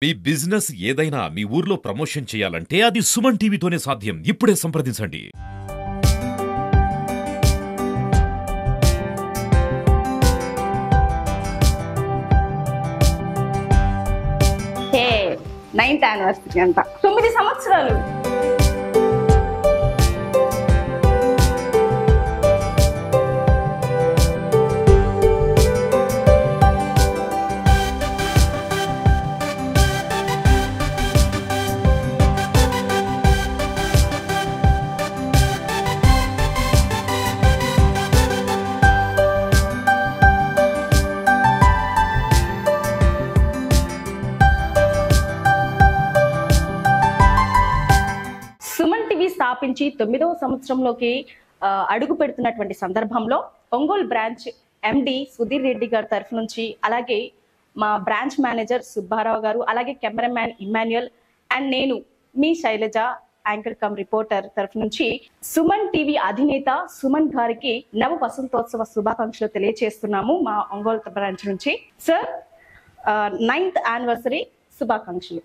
మీ business ఏదైనా మీ ఊర్లో promotion చేయాలంటే అది సుమన్ టీవీతోనే సాధ్యం. ఇప్పుడే సంప్రదించండి. హే 9th యానివర్సరీ అంట 9 సంవత్సరాలు. సుమన్ టీవీ స్థాపించి 9వ సంవత్సరంలోకి అడుగు పెడుతున్నటువంటి సందర్భంలో ఒంగోలు బ్రాంచ్ ఎండి సుధీర్ రెడ్డి గారి తరఫు నుంచి, అలాగే మా బ్రాంచ్ మేనేజర్ సుబ్బారావు గారు, అలాగే కెమెరామ్యాన్ ఇమాన్యుయల్ అండ్ నేను మీ శైలజ యాంకర్ కమ్ రిపోర్టర్ తరఫు నుంచి సుమన్ టీవీ అధినేత సుమన్ గారికి నవ వసంతోత్సవ శుభాకాంక్షలు తెలియజేస్తున్నాము మా ఒంగోలు బ్రాంచ్ నుంచి. సార్ 9th యానివర్సరీ శుభాకాంక్షలు.